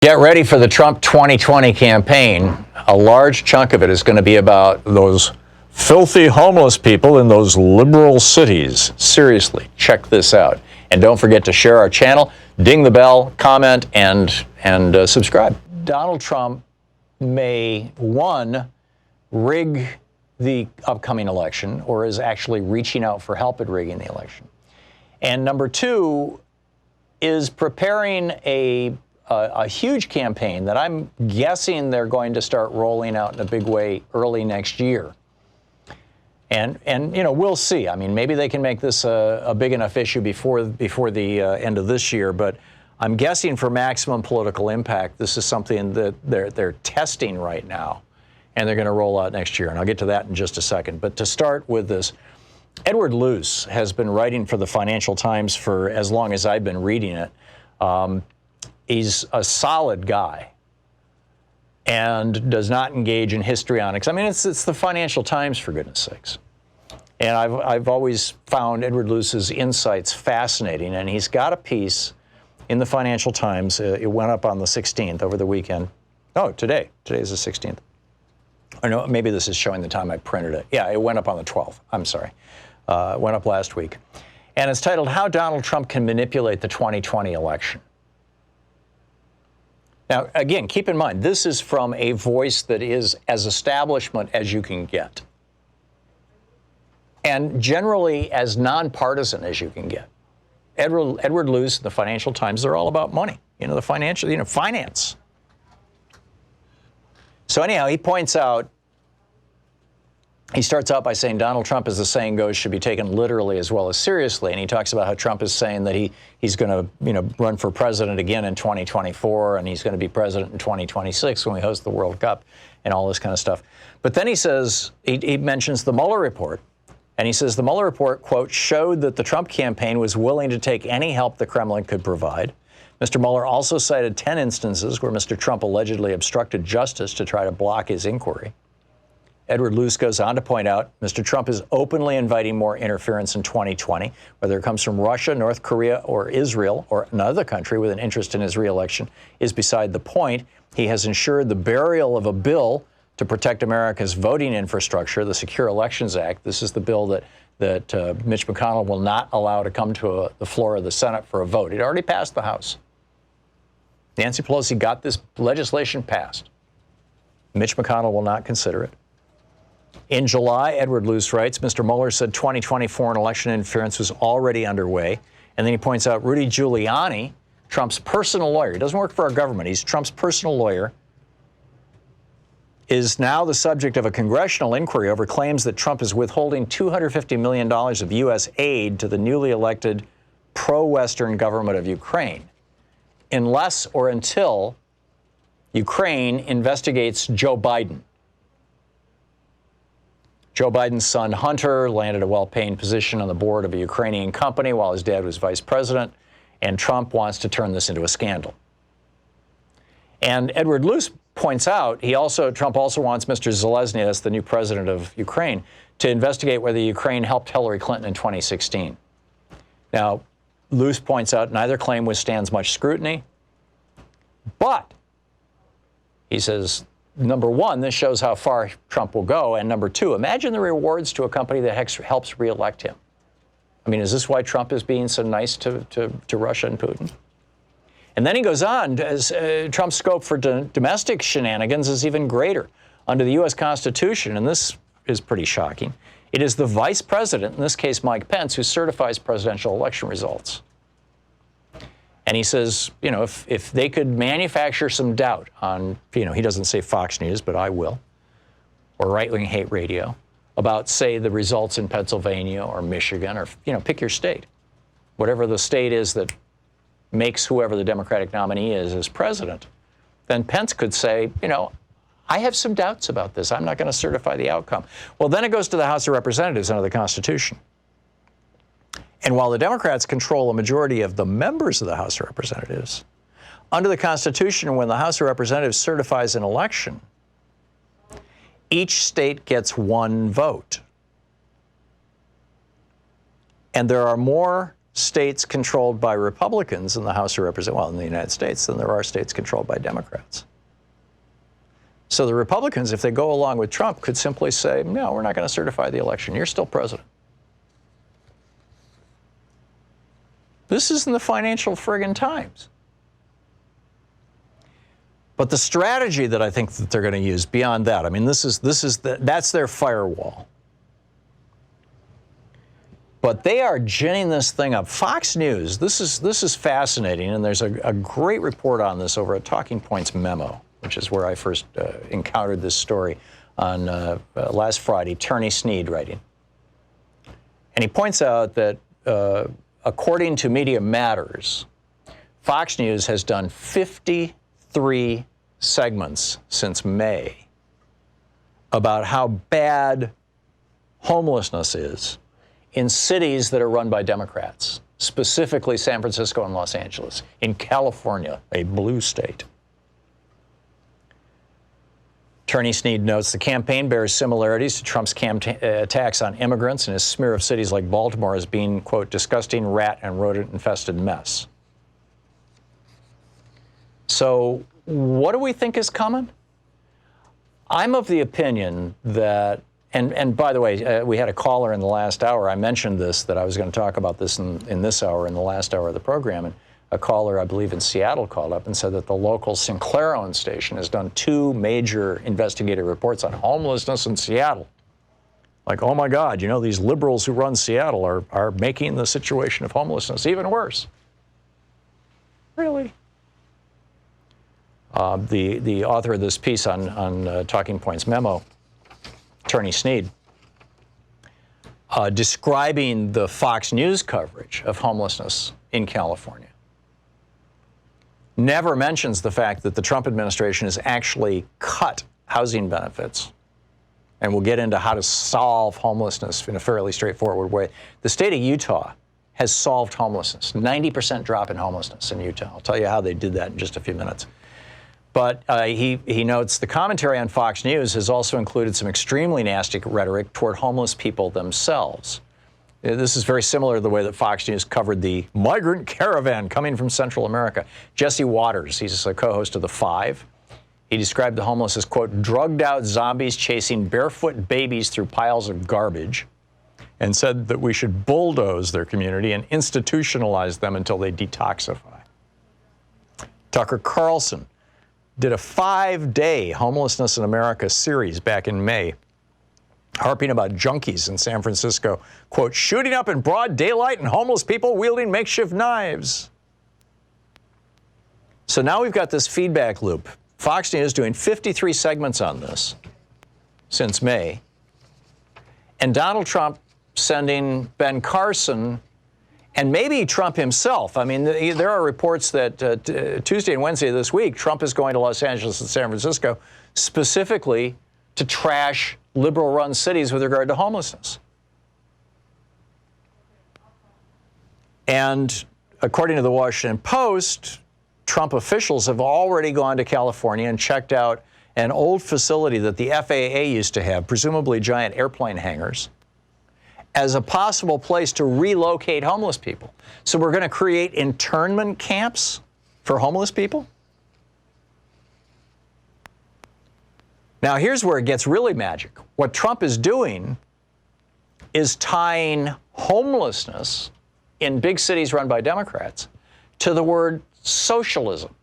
Get ready for the Trump 2020 campaign. A large chunk of it is going to be about those filthy homeless people in those liberal cities. Seriously, check this out. And don't forget to share our channel, ding the bell, comment, and subscribe. Donald Trump may, one, rig the upcoming election, or is actually reaching out for help at rigging the election. And number two, is preparing a huge campaign that I'm guessing they're going to start rolling out in a big way early next year. And you know, we'll see. I mean, maybe they can make this a big enough issue before the end of this year, but I'm guessing for maximum political impact, this is something that they're testing right now, and they're going to roll out next year. And I'll get to that in just a second. But to start with this, Edward Luce has been writing for the Financial Times for as long as I've been reading it. He's a solid guy and does not engage in histrionics. I mean, it's the Financial Times, for goodness sakes. And I've always found Edward Luce's insights fascinating, and he's got a piece in the Financial Times. It went up on the 16th over the weekend. Oh, today. Today is the 16th. I know, maybe this is showing the time I printed it. Yeah, it went up on the 12th. I'm sorry. It went up last week. And it's titled, How Donald Trump Can Manipulate the 2020 Election. Now, again, keep in mind, this is from a voice that is as establishment as you can get. And generally as nonpartisan as you can get. Edward Luce and the Financial Times, they're all about money. You know, the financial, finance. So anyhow, he points out, he starts out by saying Donald Trump, as the saying goes, should be taken literally as well as seriously. And he talks about how Trump is saying that he's going to run for president again in 2024, and he's going to be president in 2026 when we host the World Cup and all this kind of stuff. But then he says, he mentions the Moller Report. And he says the Mueller report, quote, showed that the Trump campaign was willing to take any help the Kremlin could provide. Mr. Mueller also cited 10 instances where Mr. Trump allegedly obstructed justice to try to block his inquiry. Edward Luce goes on to point out Mr. Trump is openly inviting more interference in 2020, whether it comes from Russia, North Korea, or Israel, or another country with an interest in his reelection, is beside the point. He has ensured the burial of a bill to protect America's voting infrastructure, the Secure Elections Act. This is the bill that Mitch McConnell will not allow to come to the floor of the Senate for a vote. It already passed the House. Nancy Pelosi got this legislation passed. Mitch McConnell will not consider it. In July, Edward Luce writes, Mr. Mueller said 2020 foreign election interference was already underway. And then he points out Rudy Giuliani, Trump's personal lawyer, he doesn't work for our government, he's Trump's personal lawyer, is now the subject of a congressional inquiry over claims that Trump is withholding $250 million of U.S. aid to the newly elected pro-Western government of Ukraine, unless or until Ukraine investigates Joe Biden. Joe Biden's son, Hunter, landed a well-paying position on the board of a Ukrainian company while his dad was vice president, and Trump wants to turn this into a scandal. And Edward Luce points out, Trump also wants Mr. Zelensky, that's the new president of Ukraine, to investigate whether Ukraine helped Hillary Clinton in 2016. Now, Luce points out neither claim withstands much scrutiny, but he says, number one, this shows how far Trump will go, and number two, imagine the rewards to a company that helps reelect him. I mean, is this why Trump is being so nice to Russia and Putin? And then he goes on, Trump's scope for domestic shenanigans is even greater. Under the U.S. Constitution, and this is pretty shocking, it is the vice president, in this case Mike Pence, who certifies presidential election results. And he says, if they could manufacture some doubt on, he doesn't say Fox News, but I will, or right-wing hate radio, about, say, the results in Pennsylvania or Michigan, or, pick your state. Whatever the state is that makes whoever the Democratic nominee is as president, then Pence could say, I have some doubts about this. I'm not going to certify the outcome. Well, then it goes to the House of Representatives under the Constitution. And while the Democrats control a majority of the members of the House of Representatives, under the Constitution, when the House of Representatives certifies an election, each state gets one vote. And there are more states controlled by Republicans in the House of Representatives, well, in the United States, than there are states controlled by Democrats. So the Republicans, if they go along with Trump, could simply say, no, we're not going to certify the election. You're still president. This is in the Financial friggin' Times. But the strategy that I think that they're going to use beyond that, I mean, that's their firewall. But they are ginning this thing up. Fox News, this is fascinating, and there's a great report on this over at Talking Points Memo, which is where I first encountered this story on last Friday, Turney Sneed writing. And he points out that according to Media Matters, Fox News has done 53 segments since May about how bad homelessness is in cities that are run by Democrats, specifically San Francisco and Los Angeles, in California, a blue state. Turney Sneed notes the campaign bears similarities to Trump's attacks on immigrants and his smear of cities like Baltimore as being, quote, disgusting rat and rodent-infested mess. So what do we think is coming? I'm of the opinion that, and by the way, we had a caller in the last hour. I mentioned this, that I was going to talk about this in this hour, in the last hour of the program. And a caller, I believe in Seattle, called up and said that the local Sinclair-owned station has done 2 major investigative reports on homelessness in Seattle. Like, oh my God, you know, these liberals who run Seattle are making the situation of homelessness even worse. Really? The author of this piece on Talking Points Memo, Turney Sneed, describing the Fox News coverage of homelessness in California, never mentions the fact that the Trump administration has actually cut housing benefits. And we'll get into how to solve homelessness in a fairly straightforward way. The state of Utah has solved homelessness, 90% drop in homelessness in Utah. I'll tell you how they did that in just a few minutes. But he notes the commentary on Fox News has also included some extremely nasty rhetoric toward homeless people themselves. This is very similar to the way that Fox News covered the migrant caravan coming from Central America. Jesse Waters, he's a co-host of The Five. He described the homeless as, quote, drugged out zombies chasing barefoot babies through piles of garbage, and said that we should bulldoze their community and institutionalize them until they detoxify. Tucker Carlson did a 5-day homelessness in America series back in May, harping about junkies in San Francisco, quote, shooting up in broad daylight and homeless people wielding makeshift knives. So now we've got this feedback loop. Fox News doing 53 segments on this since May, and Donald Trump sending Ben Carson, and maybe Trump himself. I mean, there are reports that Tuesday and Wednesday of this week, Trump is going to Los Angeles and San Francisco specifically to trash liberal-run cities with regard to homelessness. And according to the Washington Post, Trump officials have already gone to California and checked out an old facility that the FAA used to have, presumably giant airplane hangars, as a possible place to relocate homeless people. So we're going to create internment camps for homeless people? Now, here's where it gets really magic. What Trump is doing is tying homelessness in big cities run by Democrats to the word socialism.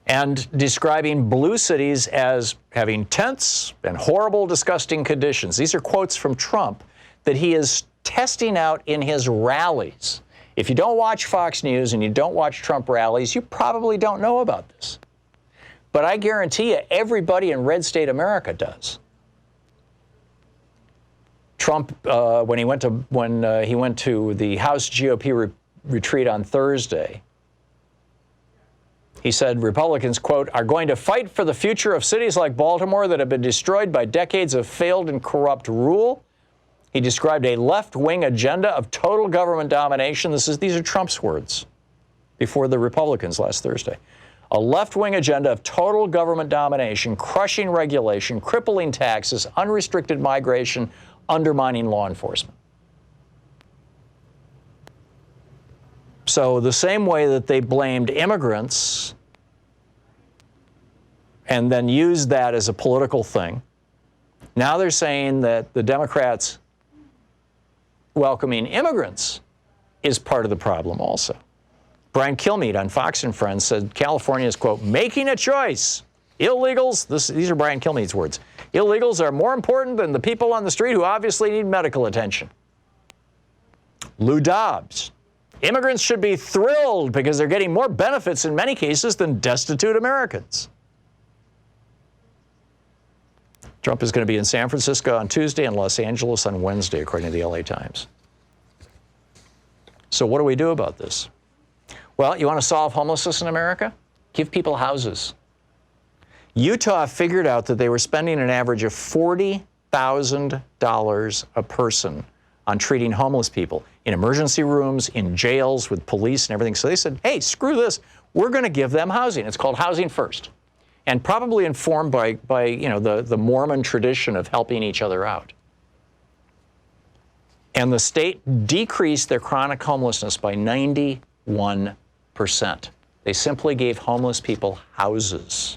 And describing blue cities as having tense and horrible, disgusting conditions. These are quotes from Trump that he is testing out in his rallies. If you don't watch Fox News and you don't watch Trump rallies, you probably don't know about this. But I guarantee you, everybody in red state America does. Trump, when he went to the House GOP retreat on Thursday, he said Republicans, quote, are going to fight for the future of cities like Baltimore that have been destroyed by decades of failed and corrupt rule. He described a left-wing agenda of total government domination. These are Trump's words before the Republicans last Thursday. A left-wing agenda of total government domination, crushing regulation, crippling taxes, unrestricted migration, undermining law enforcement. So the same way that they blamed immigrants and then used that as a political thing, now they're saying that the Democrats welcoming immigrants is part of the problem also. Brian Kilmeade on Fox and Friends said California is, quote, making a choice. Illegals, these are Brian Kilmeade's words, illegals are more important than the people on the street who obviously need medical attention. Lou Dobbs, immigrants should be thrilled because they're getting more benefits in many cases than destitute Americans. Trump is going to be in San Francisco on Tuesday and Los Angeles on Wednesday, according to the LA Times. So what do we do about this? Well, you want to solve homelessness in America? Give people houses. Utah figured out that they were spending an average of $40,000 a person on treating homeless people in emergency rooms, in jails, with police and everything. So they said, hey, screw this. We're going to give them housing. It's called Housing First, and probably informed by the Mormon tradition of helping each other out. And the state decreased their chronic homelessness by 91%. They simply gave homeless people houses.